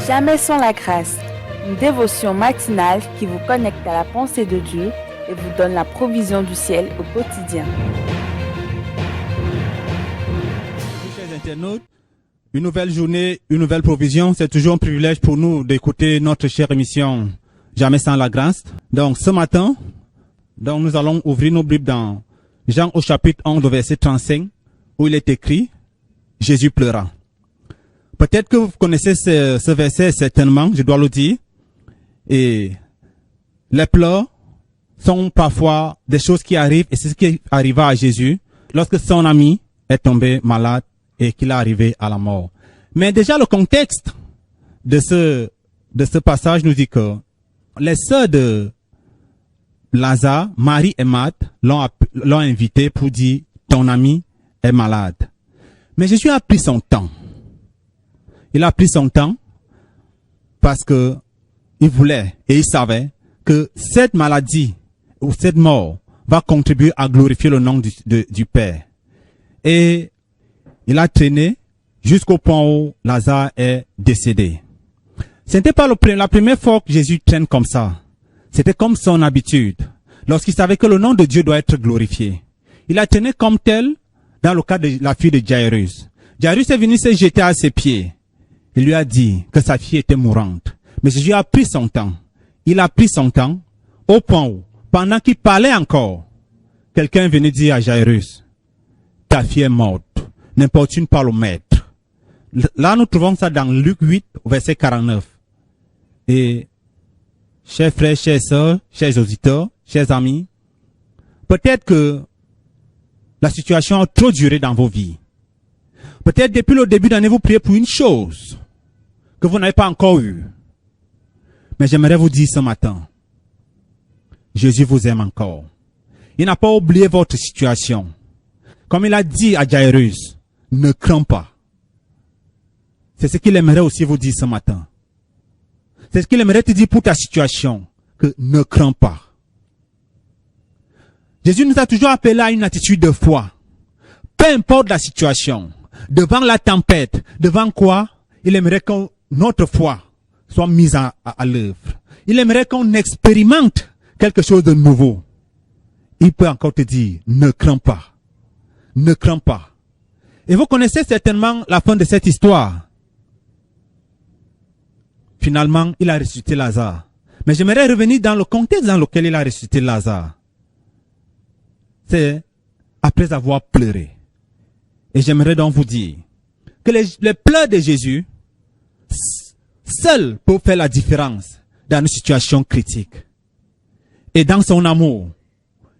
Jamais sans la grâce, une dévotion matinale qui vous connecte à la pensée de Dieu et vous donne la provision du ciel au quotidien. Chers internautes, une nouvelle journée, une nouvelle provision, c'est toujours un privilège pour nous d'écouter notre chère émission Jamais sans la grâce. Donc ce matin, nous allons ouvrir nos Bibles dans Jean au chapitre 11, verset 35, où il est écrit « Jésus pleura ». Peut-être que vous connaissez ce verset, certainement, je dois le dire. Et les pleurs sont parfois des choses qui arrivent, et c'est ce qui arriva à Jésus lorsque son ami est tombé malade et qu'il est arrivé à la mort. Mais déjà le contexte de ce passage nous dit que les sœurs de Lazare, Marie et Marthe, l'ont invité pour dire « ton ami est malade ». Mais Jésus a pris son temps. Il a pris son temps parce que il voulait et il savait que cette maladie ou cette mort va contribuer à glorifier le nom du Père. Et il a traîné jusqu'au point où Lazare est décédé. Ce n'était pas la première fois que Jésus traîne comme ça. C'était comme son habitude. Lorsqu'il savait que le nom de Dieu doit être glorifié. Il a traîné comme tel dans le cas de la fille de Jairus. Jairus est venu se jeter à ses pieds. Il lui a dit que sa fille était mourante. Mais Jésus a pris son temps. Il a pris son temps au point où, pendant qu'il parlait encore, quelqu'un venait dire à Jairus, ta fille est morte, n'importune pas le maître. Là, nous trouvons ça dans Luc 8, verset 49. Et, chers frères, chères sœurs, chers auditeurs, chers amis, peut-être que la situation a trop duré dans vos vies. Peut-être depuis le début d'année, vous priez pour une chose que vous n'avez pas encore eue. Mais j'aimerais vous dire ce matin, Jésus vous aime encore. Il n'a pas oublié votre situation. Comme il a dit à Jairus, ne crains pas. C'est ce qu'il aimerait aussi vous dire ce matin. C'est ce qu'il aimerait te dire pour ta situation, que ne crains pas. Jésus nous a toujours appelé à une attitude de foi. Peu importe la situation, devant la tempête, devant quoi, il aimerait que notre foi soit mise à l'œuvre. Il aimerait qu'on expérimente quelque chose de nouveau. Il peut encore te dire, ne crains pas. Ne crains pas. Et vous connaissez certainement la fin de cette histoire. Finalement, il a ressuscité Lazare. Mais j'aimerais revenir dans le contexte dans lequel il a ressuscité Lazare. C'est après avoir pleuré. Et j'aimerais donc vous dire que les pleurs de Jésus, seuls peuvent faire la différence dans une situation critique. Et dans son amour,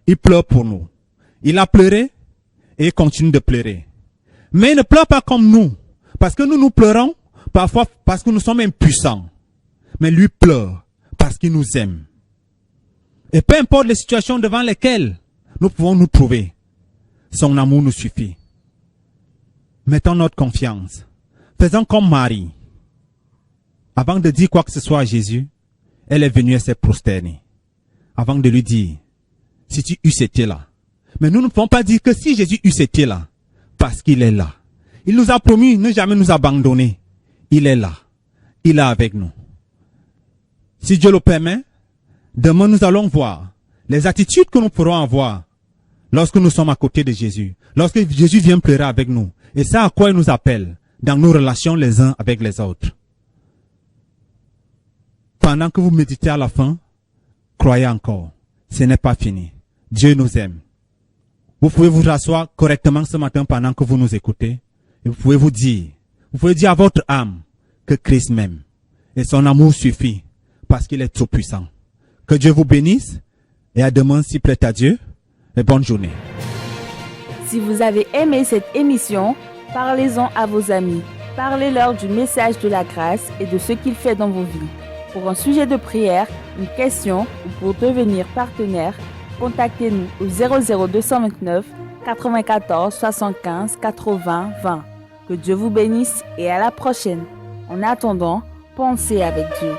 il pleure pour nous. Il a pleuré et il continue de pleurer. Mais il ne pleure pas comme nous. Parce que nous pleurons parfois parce que nous sommes impuissants. Mais lui pleure parce qu'il nous aime. Et peu importe les situations devant lesquelles nous pouvons nous trouver, son amour nous suffit. Mettons notre confiance. Faisons comme Marie. Avant de dire quoi que ce soit à Jésus, elle est venue et s'est prosternée. Avant de lui dire, si tu eusses été là. Mais nous ne pouvons pas dire que si Jésus eusses été là, parce qu'il est là. Il nous a promis ne jamais nous abandonner. Il est là. Il est avec nous. Si Dieu le permet, demain nous allons voir les attitudes que nous pourrons avoir lorsque nous sommes à côté de Jésus. Lorsque Jésus vient pleurer avec nous. Et c'est à quoi il nous appelle dans nos relations les uns avec les autres. Pendant que vous méditez à la fin, croyez encore, ce n'est pas fini. Dieu nous aime. Vous pouvez vous rasseoir correctement ce matin pendant que vous nous écoutez. Et vous pouvez dire à votre âme que Christ m'aime. Et son amour suffit parce qu'il est trop puissant. Que Dieu vous bénisse et à demain s'il plaît à Dieu. Et bonne journée. Si vous avez aimé cette émission, parlez-en à vos amis. Parlez-leur du message de la grâce et de ce qu'il fait dans vos vies. Pour un sujet de prière, une question ou pour devenir partenaire, contactez-nous au 00229 94 75 80 20. Que Dieu vous bénisse et à la prochaine. En attendant, pensez avec Dieu.